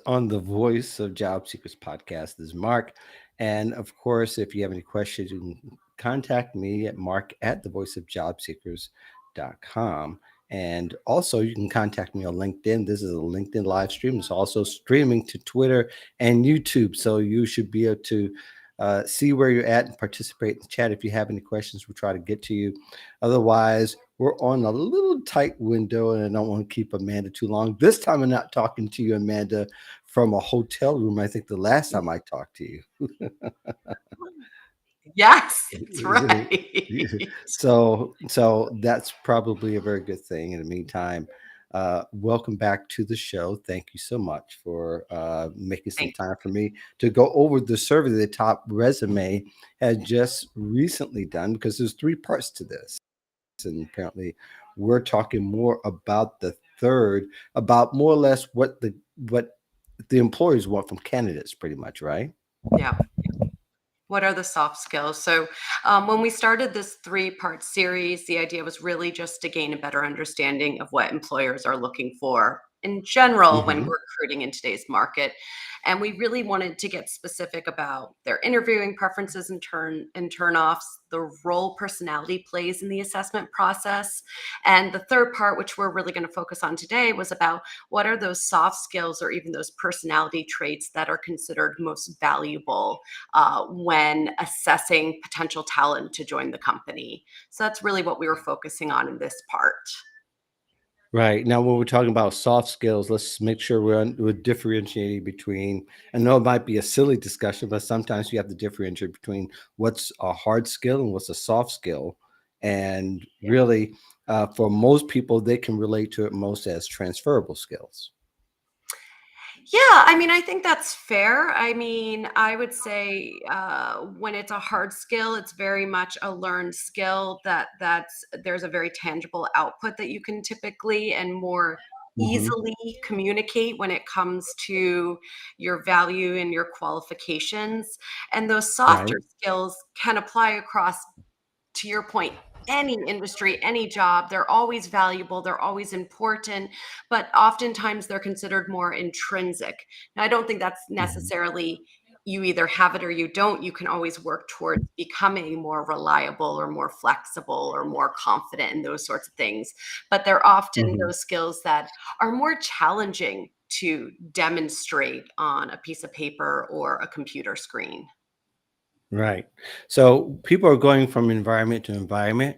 on the Voice of Job Seekers podcast. This is Mark. And of course, if you have any questions, you can contact me at mark at thevoiceofjobseekers.com. And also, you can contact me on LinkedIn. This is a LinkedIn live stream. It's also streaming to Twitter and YouTube. So you should be able to see where you're at and participate in the chat. If you have any questions, we'll try to get to you. Otherwise, we're on a little tight window, and I don't want to keep Amanda too long. This time, I'm not talking to you, Amanda, from a hotel room. I think the last time I talked to you. Yes, that's right. So that's probably a very good thing. In the meantime, welcome back to the show. Thank you so much for making some Thank time for me to go over the survey that Top Resume had just recently done, because there's three parts to this, and apparently we're talking more about the third, about more or less what the employers want from candidates, pretty much, right? Yeah. What are the soft skills? So, when we started this three-part series, the idea was really just to gain a better understanding of what employers are looking for in general when Hmm. recruiting in today's market. And we really wanted to get specific about their interviewing preferences and turnoffs, the role personality plays in the assessment process. And the third part, which we're really going to focus on today, was about what are those soft skills or even those personality traits that are considered most valuable when assessing potential talent to join the company. So that's really what we were focusing on in this part. Right. Now, when we're talking about soft skills, let's make sure we're differentiating between, I know it might be a silly discussion, but sometimes you have to differentiate between what's a hard skill and what's a soft skill. And really, for most people, they can relate to it most as transferable skills. Yeah, I mean, I think that's fair. I mean, I would say when it's a hard skill, it's very much a learned skill that's there's a very tangible output that you can typically and more Hmm. easily communicate when it comes to your value and your qualifications. And those Right. softer skills can apply across, to your point, any industry, any job. They're always valuable, they're always important, but oftentimes they're considered more intrinsic. Now, I don't think that's Hmm. necessarily you either have it or you don't. You can always work towards becoming more reliable or more flexible or more confident in those sorts of things. But they're often Hmm. those skills that are more challenging to demonstrate on a piece of paper or a computer screen. Right. So people are going from environment to environment.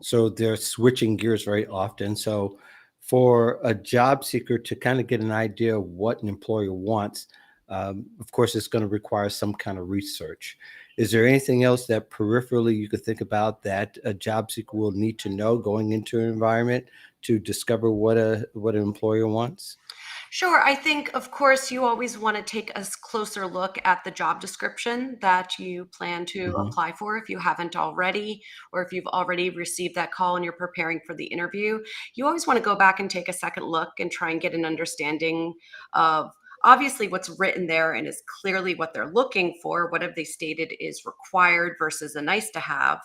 So they're switching gears very often. So for a job seeker to kind of get an idea of what an employer wants, of course, it's going to require some kind of research. Is there anything else that peripherally you could think about that a job seeker will need to know going into an environment to discover what an employer wants? Sure. I think, of course, you always want to take a closer look at the job description that you plan to Hmm. apply for if you haven't already, or if you've already received that call and you're preparing for the interview. You always want to go back and take a second look and try and get an understanding of obviously what's written there and is clearly what they're looking for. What have they stated is required versus a nice to have?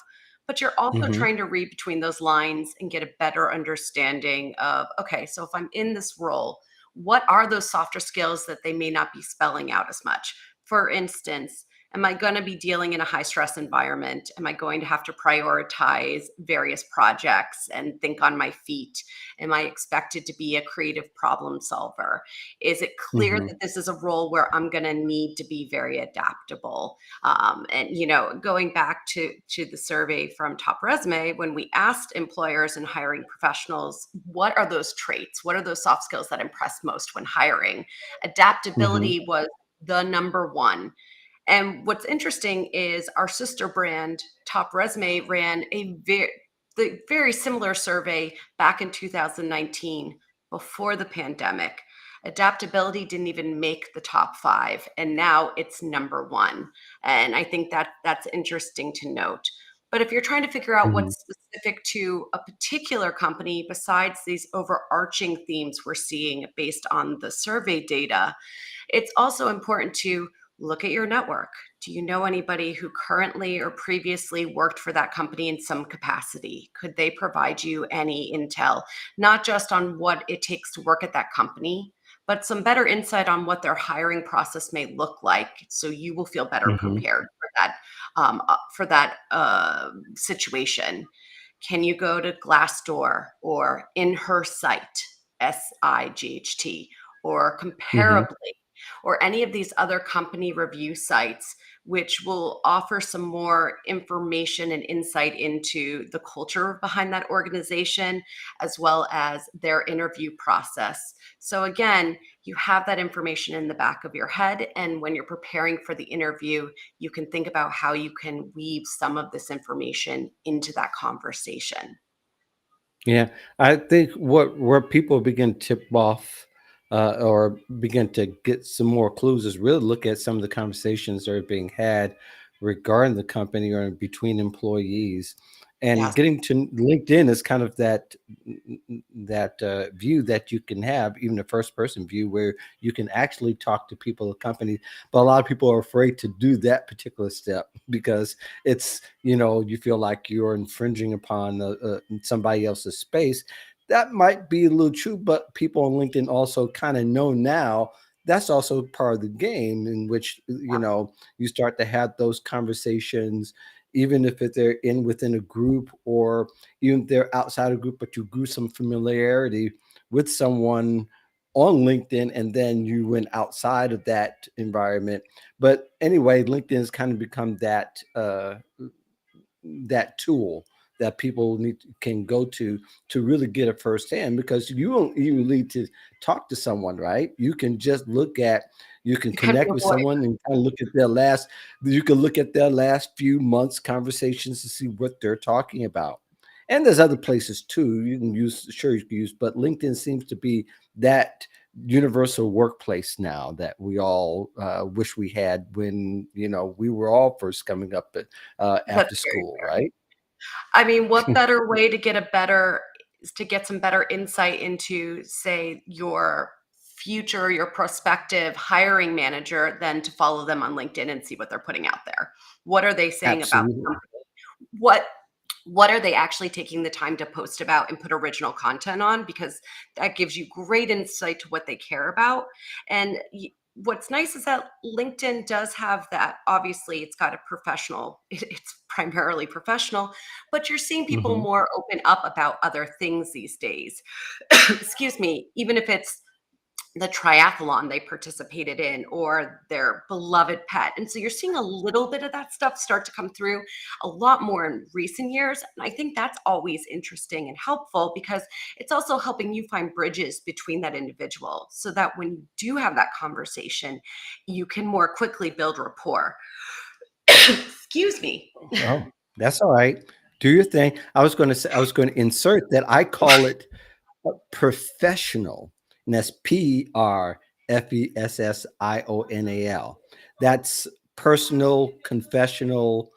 But you're also Hmm. trying to read between those lines and get a better understanding of, okay, so if I'm in this role, what are those softer skills that they may not be spelling out as much? For instance, am I going to be dealing in a high stress environment? Am I going to have to prioritize various projects and think on my feet? Am I expected to be a creative problem solver? Is it clear Hmm. that this is a role where I'm going to need to be very adaptable? And going back to the survey from Top Resume, when we asked employers and hiring professionals, what are those traits? What are those soft skills that impress most when hiring? Hmm. Adaptability was the number one. And what's interesting is our sister brand, Top Resume, ran the very similar survey back in 2019 before the pandemic. Adaptability didn't even make the top five, and now it's number one. And I think that that's interesting to note. But if you're trying to figure out Hmm. what's specific to a particular company besides these overarching themes we're seeing based on the survey data, it's also important to look at your network. Do you know anybody who currently or previously worked for that company in some capacity? Could they provide you any intel, not just on what it takes to work at that company, but some better insight on what their hiring process may look like, so you will feel better Hmm. prepared for that situation. Can you go to Glassdoor or In Her Sight, SIGHT, or Hmm. Comparably, or any of these other company review sites, which will offer some more information and insight into the culture behind that organization, as well as their interview process. So, again, you have that information in the back of your head. And when you're preparing for the interview, you can think about how you can weave some of this information into that conversation. Yeah, I think where people begin to tip off or begin to get some more clues is really look at some of the conversations that are being had regarding the company or between employees, and Yes. getting to LinkedIn is kind of that view that you can have, even a first person view where you can actually talk to people of companies. But a lot of people are afraid to do that particular step because it's, you feel like you're infringing upon somebody else's space. That might be a little true, but people on LinkedIn also kind of know now that's also part of the game in which you start to have those conversations, even if they're in within a group, or even if they're outside a group, but you grew some familiarity with someone on LinkedIn and then you went outside of that environment. But anyway, LinkedIn has kind of become that tool that people can go to really get a firsthand, because you don't even need to talk to someone, right? You can You can connect with avoid. someone and kind of look at their last few months conversations to see what they're talking about. And there's other places too you can use, sure, you can use, but LinkedIn seems to be that universal workplace now that we all wish we had when we were all first coming up That's after very school, fair. right? I mean, what better way to get to get some better insight into, say, your future, your prospective hiring manager than to follow them on LinkedIn and see what they're putting out there? What are they saying about the Absolutely. company? What what are they actually taking the time to post about and put original content on? Because that gives you great insight to what they care about. And what's nice is that LinkedIn does have that. Obviously, it's got a professional, it's primarily professional, but you're seeing people Hmm. more open up about other things these days. Excuse me, even if it's the triathlon they participated in or their beloved pet. And so you're seeing a little bit of that stuff start to come through a lot more in recent years. And I think that's always interesting and helpful because it's also helping you find bridges between that individual so that when you do have that conversation, you can more quickly build rapport. Excuse me. Oh, that's all right. Do your thing. I was going to insert that I call it professional, and that's PRFESSIONAL. That's personal, confessional,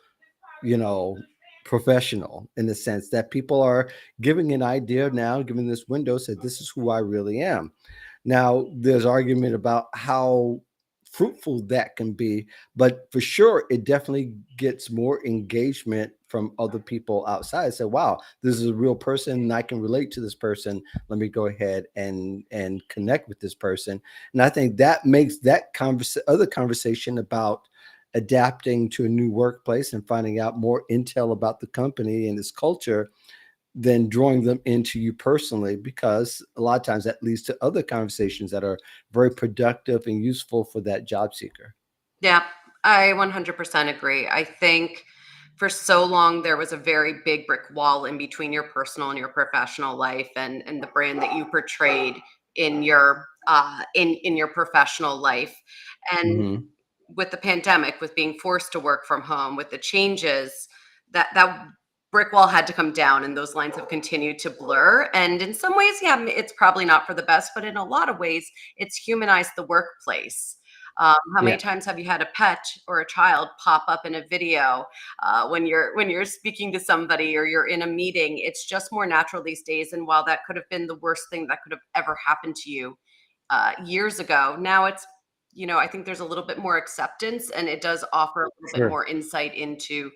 you know, professional, in the sense that people are giving an idea now, giving this window, said this is who I really am. Now, there's argument about how fruitful that can be, but for sure, it definitely gets more engagement from other people outside. So, wow, this is a real person, and I can relate to this person. Let me go ahead and connect with this person. And I think that makes that other conversation about adapting to a new workplace and finding out more intel about the company and its culture than drawing them into you personally, because a lot of times that leads to other conversations that are very productive and useful for that job seeker. Yeah, I 100% agree. I think for so long there was a very big brick wall in between your personal and your professional life and the brand that you portrayed in your professional life. And Hmm. with the pandemic, with being forced to work from home, with the changes, that brick wall had to come down and those lines have continued to blur. And in some ways, yeah, it's probably not for the best, but in a lot of ways, it's humanized the workplace. How many Yeah, times have you had a pet or a child pop up in a video when you're speaking to somebody or you're in a meeting? It's just more natural these days. And while that could have been the worst thing that could have ever happened to you years ago, now it's, I think there's a little bit more acceptance and it does offer a little bit sure. more insight into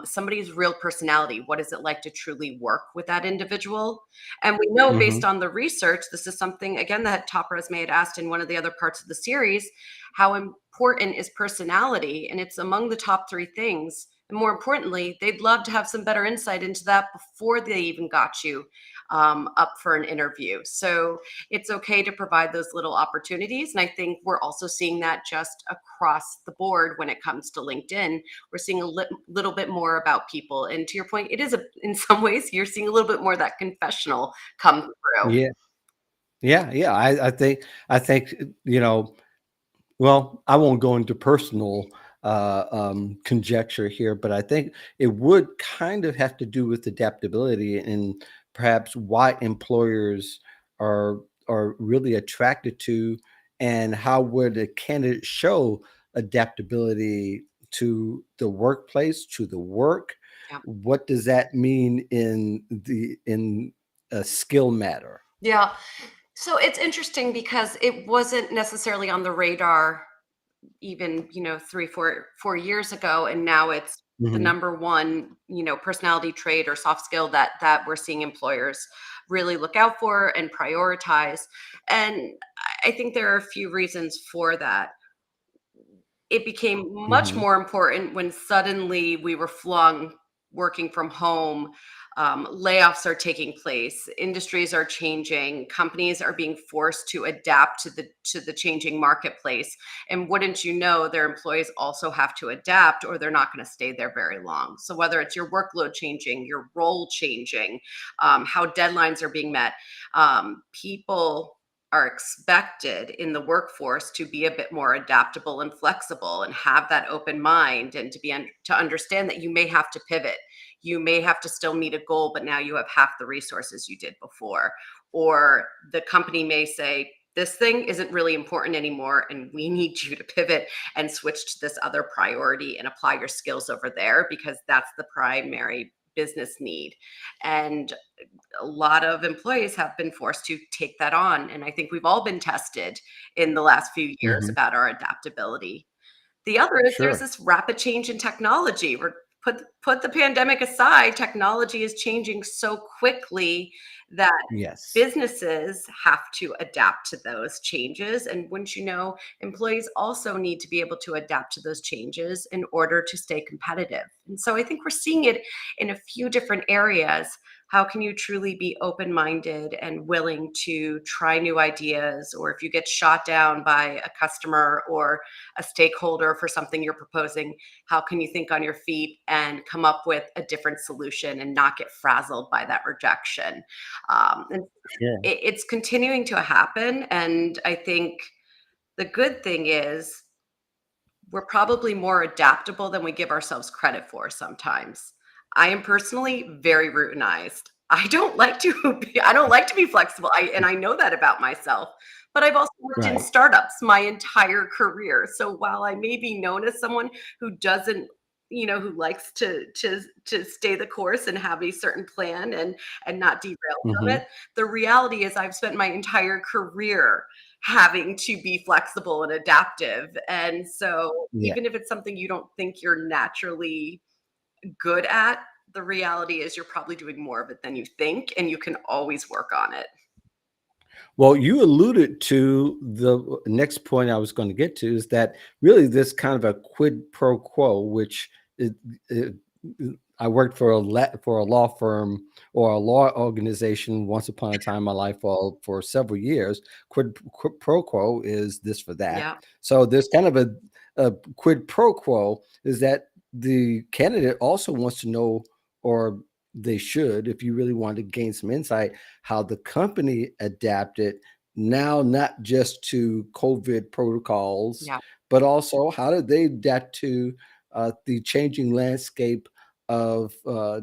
somebody's real personality. What is it like to truly work with that individual? And we know based Mhm. on the research, this is something, again, that Top Resume had asked in one of the other parts of the series, how important is personality? And it's among the top three things. And more importantly, they'd love to have some better insight into that before they even got you up for an interview. So it's okay to provide those little opportunities. And I think we're also seeing that just across the board when it comes to LinkedIn. We're seeing a little bit more about people. And to your point, it is in some ways, you're seeing a little bit more of that confessional come through. Yeah. Yeah, yeah, I think, well, I won't go into personal, conjecture here, but I think it would kind of have to do with adaptability and perhaps why employers are are really attracted to, and how would a candidate show adaptability to the workplace, to the work? Yeah. What does that mean in a skill matter? Yeah. So it's interesting because it wasn't necessarily on the radar even 3 4 4 years ago, and now it's the Mhm, number one personality trait or soft skill that we're seeing employers really look out for and prioritize. And I think there are a few reasons for that. It became much mhm, more important when suddenly we were flung working from home. Layoffs are taking place, industries are changing, companies are being forced to adapt to the changing marketplace. And wouldn't you know, their employees also have to adapt, or they're not going to stay there very long. So whether it's your workload changing, your role changing, how deadlines are being met, people are expected in the workforce to be a bit more adaptable and flexible and have that open mind, and to understand that you may have to pivot. You may have to still meet a goal, but now you have half the resources you did before. Or the company may say, this thing isn't really important anymore, and we need you to pivot and switch to this other priority and apply your skills over there because that's the primary business need. And a lot of employees have been forced to take that on. And I think we've all been tested in the last few years mhm. about our adaptability. The other is there's Sure. this rapid change in technology. Put the pandemic aside, technology is changing so quickly that Yes. businesses have to adapt to those changes. And wouldn't you know, employees also need to be able to adapt to those changes in order to stay competitive. And so I think we're seeing it in a few different areas. How can you truly be open minded and willing to try new ideas? Or if you get shot down by a customer or a stakeholder for something you're proposing, how can you think on your feet and come up with a different solution and not get frazzled by that rejection? And Sure. it's continuing to happen. And I think the good thing is we're probably more adaptable than we give ourselves credit for sometimes. I am personally very routinized. I don't like to be flexible. And I know that about myself. But I've also worked in Right. startups my entire career. So while I may be known as someone who doesn't, who likes to stay the course and have a certain plan and not derail from Mhm. it, the reality is I've spent my entire career having to be flexible and adaptive. And so, Yeah. even if it's something you don't think you're naturally good at, the reality is you're probably doing more of it than you think, and you can always work on it. Well, you alluded to the next point I was going to get to is that really this kind of a quid pro quo, which it, I worked for for a law firm or a law organization once upon a time in my life for several years. Quid pro quo is this for that. Yeah. So there's kind of a quid pro quo is that the candidate also wants to know, or they should, if you really want to gain some insight, how the company adapted now, not just to COVID protocols, Yeah. but also how did they adapt to the changing landscape of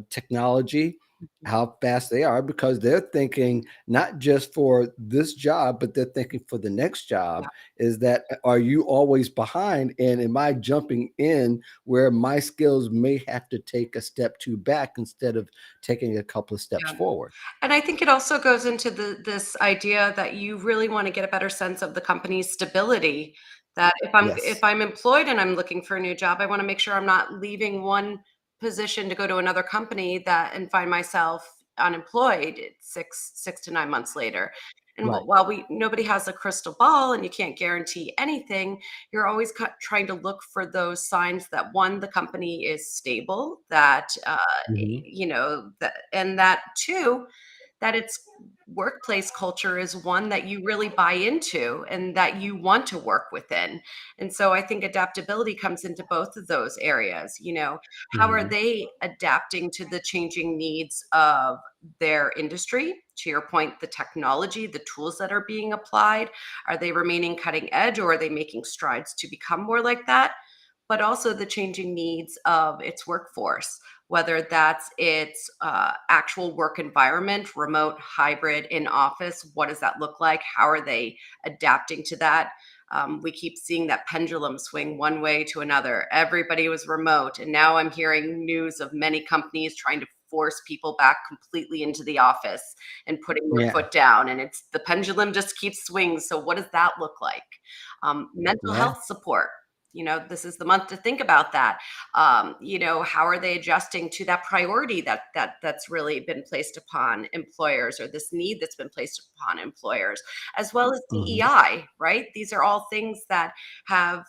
technology, Mhm. how fast they are, because they're thinking not just for this job, but they're thinking for the next Yeah. job. Is that are you always behind? And am I jumping in where my skills may have to take a step two back instead of taking a couple of steps Yeah. forward? And I think it also goes into this idea that you really want to get a better sense of the company's stability. That if Yes. I'm employed and I'm looking for a new job, I want to make sure I'm not leaving one position to go to another company that and find myself unemployed 6 to 9 months later. And Right. while we nobody has a crystal ball and you can't guarantee anything, you're always trying to look for those signs that one, the company is stable, that Mhm. that, and that two, that its workplace culture is one that you really buy into and that you want to work within. And so I think adaptability comes into both of those areas. How are Mhm. they adapting to the changing needs of their industry? To your point, the technology, the tools that are being applied, are they remaining cutting edge, or are they making strides to become more like that? But also the changing needs of its workforce, whether that's its actual work environment, remote, hybrid, in office. What does that look like? How are they adapting to that? We keep seeing that pendulum swing one way to another. Everybody was remote, and now I'm hearing news of many companies trying to force people back completely into the office and putting their Yeah. foot down. And it's the pendulum just keeps swinging. So, what does that look like? Mental Yeah. health support. This is the month to think about that. How are they adjusting to that priority that's really been placed upon employers, or this need that's been placed upon employers, as well as Mhm. DEI, right? These are all things that have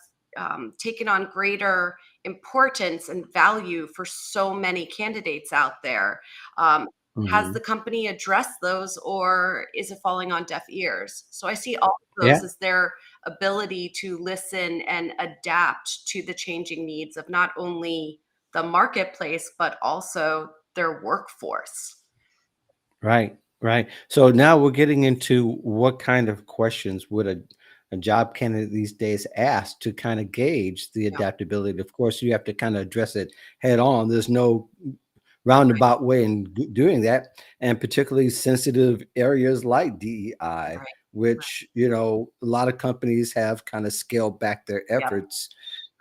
taken on greater importance and value for so many candidates out there. Um, has the Mhm. company addressed those, or is it falling on deaf ears? So I see all of Yeah. those as their ability to listen and adapt to the changing needs of not only the marketplace, but also their workforce. Right, right. So now we're getting into what kind of questions would a job candidate these days ask to kind of gauge the Yeah, adaptability. Of course, you have to kind of address it head on. There's no right, roundabout way in doing that, and particularly sensitive areas like DEI, right, right. which a lot of companies have kind of scaled back their Yep, efforts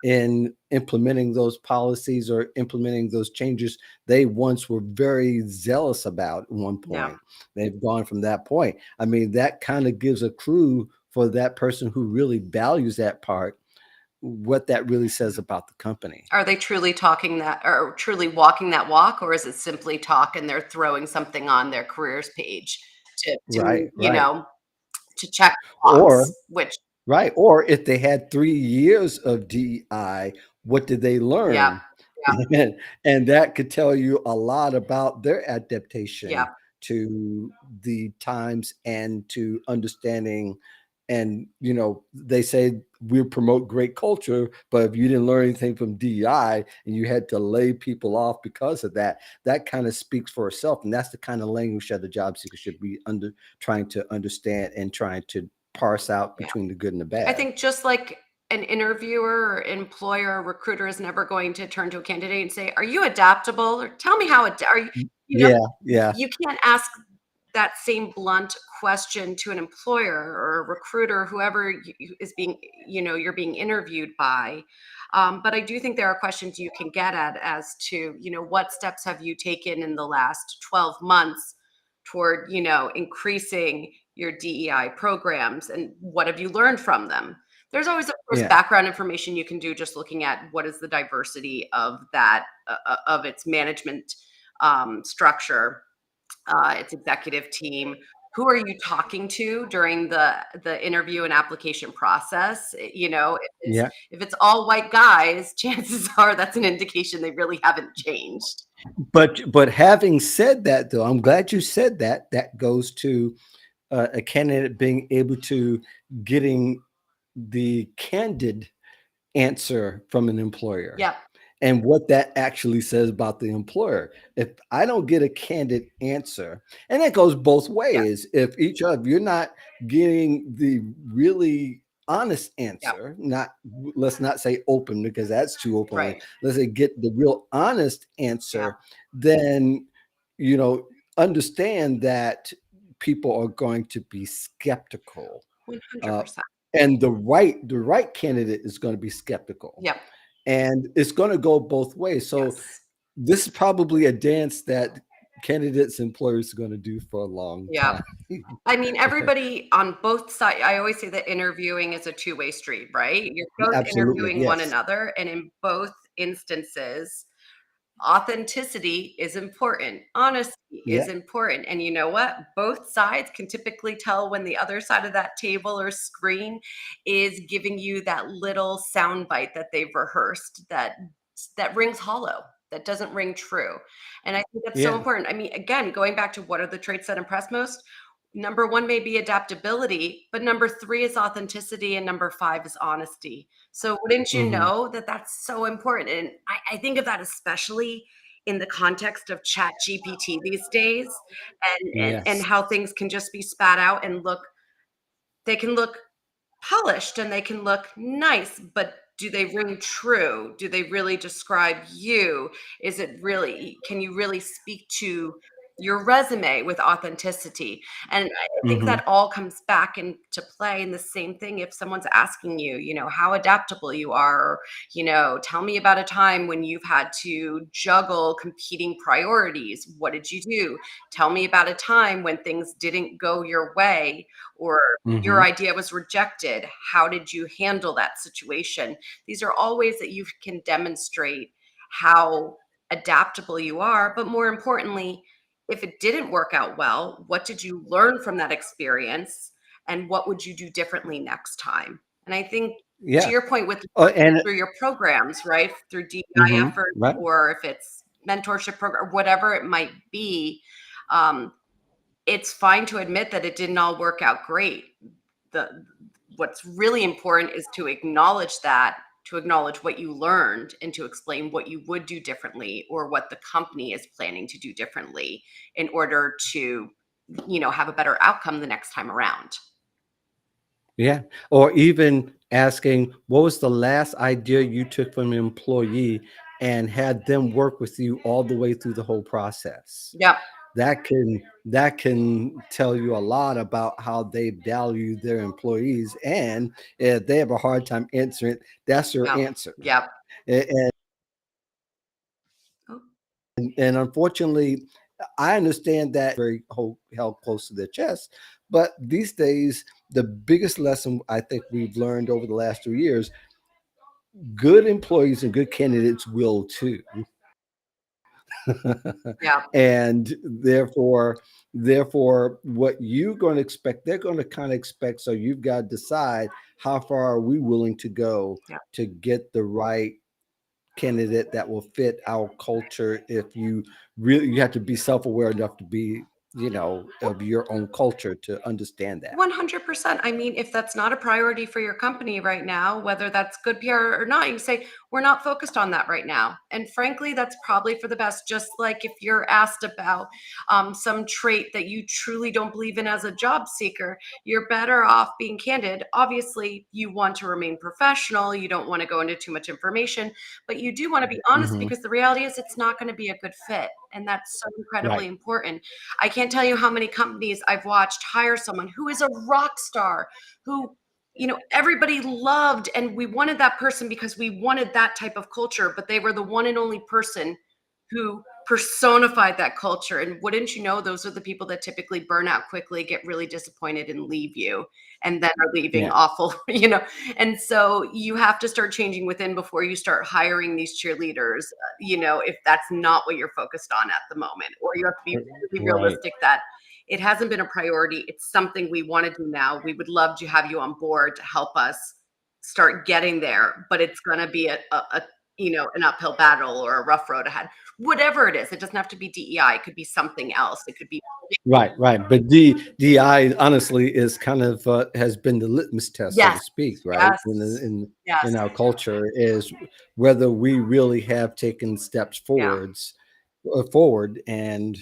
in implementing those policies or implementing those changes they once were very zealous about at one yeah. point. They've gone from that point. I mean, that kind of gives a clue for that person who really values that part, what that really says about the company. Are they truly talking that, or truly walking that walk, or is it simply talk and they're throwing something on their careers page Right, you right. know, to check Or box, which, right, or if they had 3 years of DEI, what did they yeah, learn? yeah, And that could tell you a lot about their adaptation yeah. to the times and to understanding. And, they say we promote great culture, but if you didn't learn anything from DEI and you had to lay people off because of that, that kind of speaks for itself. And that's the kind of language that the job seeker should be trying to understand and trying to parse out Yeah. between the good and the I bad. think just like an interviewer or employer or recruiter is never going to turn to a candidate and say, "Are you adaptable?" or "Tell me how it are you." You know, Yeah, yeah, you can't ask that same blunt question to an employer or a recruiter, whoever is being, you're being interviewed by. But I do think there are questions you can get at as to, what steps have you taken in the last 12 months toward, increasing your DEI programs, and what have you learned from them? There's always, of course, yeah, background information you can do, just looking at what is the diversity of that, of its management structure, its executive team. Who are you talking to during the interview and application process? yeah. If it's all white guys, chances are that's an indication they really haven't changed. But having said that, though, I'm glad you said that. That goes to a candidate being able to getting the candid answer from an employer Yep, and what that actually says about the employer. If I don't get a candid answer, and that goes both yep, ways, if each of you're not getting the really honest yep, answer, not let's not say open because that's too open. right, Let's say get the real honest yeah, answer, then you know understand that people are going to be skeptical, uh, 100%. and the right candidate is going to be skeptical, Yep, and it's going to go both ways. So yes, this is probably a dance that candidates and employers are going to do for a long yep. time. I mean, everybody on both sides. I always say that interviewing is a two-way street, right? You're both Absolutely, interviewing one yes. another, and in both instances, Authenticity is important. Honesty is Yeah. important. And you know what? Both sides can typically tell when the other side of that table or screen is giving you that little sound bite that they've rehearsed that rings hollow, that doesn't ring true. And I think that's so Yeah. important. I mean, again, going back to what are the traits that impress most? Number one may be adaptability, but number three is authenticity, and number five is honesty. So wouldn't you Hmm. know that that's so important? And I think of that especially in the context of Chat GPT these days, and Yes. how things can just be spat out and look, they can look polished and they can look nice, but do they ring true? Do they really describe you? Is it really, can you really speak to your resume with authenticity? And I think Hmm. that all comes back into play in the same thing. If someone's asking you, how adaptable you are, or, tell me about a time when you've had to juggle competing priorities. What did you do? Tell me about a time when things didn't go your way, or your Hmm. idea was rejected. How did you handle that situation? These are all ways that you can demonstrate how adaptable you are. But more importantly, if it didn't work out well, what did you learn from that experience? And what would you do differently next time? And I think, to Yeah. your point, with Oh, and through your programs, right? Through DEI mhm, efforts, right. or if it's mentorship program, whatever it might be, um, it's fine to admit that it didn't all work out great. The What's really important is to acknowledge that, to acknowledge what you learned, and to explain what you would do differently, or what the company is planning to do differently in order to, have a better outcome the next time around. Yeah. Or even asking, what was the last idea you took from an employee and had them work with you all the way through the whole process? Yep. That can tell you a lot about how they value their employees, and if they have a hard time answering, that's your Yep. answer. Yep. And, Oh, and unfortunately, I understand that very held close to their chest. But these days, the biggest lesson I think we've learned over the last 2 years, good employees and good candidates will too. yeah. And therefore what you're going to expect, they're going to kind of expect. So you've got to decide, how far are we willing to go Yeah. to get the right candidate that will fit our culture. If you really, you have to be self-aware enough to be, of your own culture, to understand that. 100%. I mean, if that's not a priority for your company right now, whether that's good PR or not, you say, we're not focused on that right now. And frankly, that's probably for the best. Just like if you're asked about some trait that you truly don't believe in as a job seeker, you're better off being candid. Obviously, you want to remain professional. You don't want to go into too much information, but you do want to be honest, Hmm. because the reality is it's not going to be a good fit. And that's so incredibly Right. important. I can't tell you how many companies I've watched hire someone who is a rock star, who, everybody loved, and we wanted that person because we wanted that type of culture, but they were the one and only person who personified that culture. And wouldn't you know, those are the people that typically burn out quickly, get really disappointed, and leave you, and then are leaving Yeah. awful, And so you have to start changing within before you start hiring these cheerleaders, if that's not what you're focused on at the moment. Or you have to be really Right. realistic that it hasn't been a priority. It's something we want to do now. We would love to have you on board to help us start getting there, but it's going to be an uphill battle or a rough road ahead. Whatever it is, it doesn't have to be DEI. It could be something else. It could be, Right, right. But DI honestly is kind of, has been the litmus test, so to yes, speak, right? yes, In yes, our culture, is whether we really have taken steps yeah, forward, and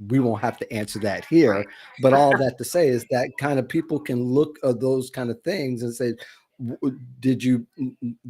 we won't have to answer that right. here. But all that to say is that kind of people can look at those kind of things and say, did you,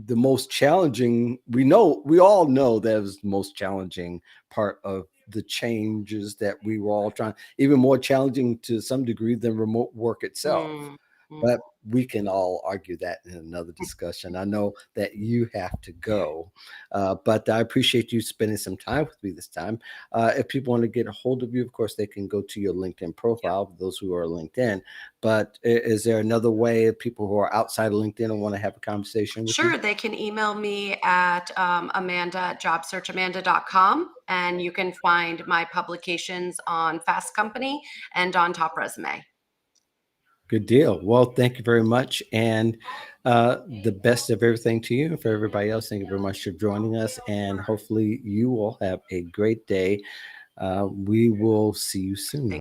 the most challenging, we all know that was the most challenging part of the changes that we were all trying, even more challenging to some degree than remote work itself. Mm, Mm. but we can all argue that in another discussion. I know that you have to go, but I appreciate you spending some time with me this time. If people want to get a hold of you, of course, they can go to your LinkedIn profile, those who are LinkedIn. But is there another way of people who are outside of LinkedIn and want to have a conversation with you? Sure, they can email me at amanda@jobsearchamanda.com, and you can find my publications on Fast Company and on Top Resume. Good deal. Well, thank you very much. And the best of everything to you. And for everybody else, thank you very much for joining us. And hopefully, you will have a great day. We will see you soon.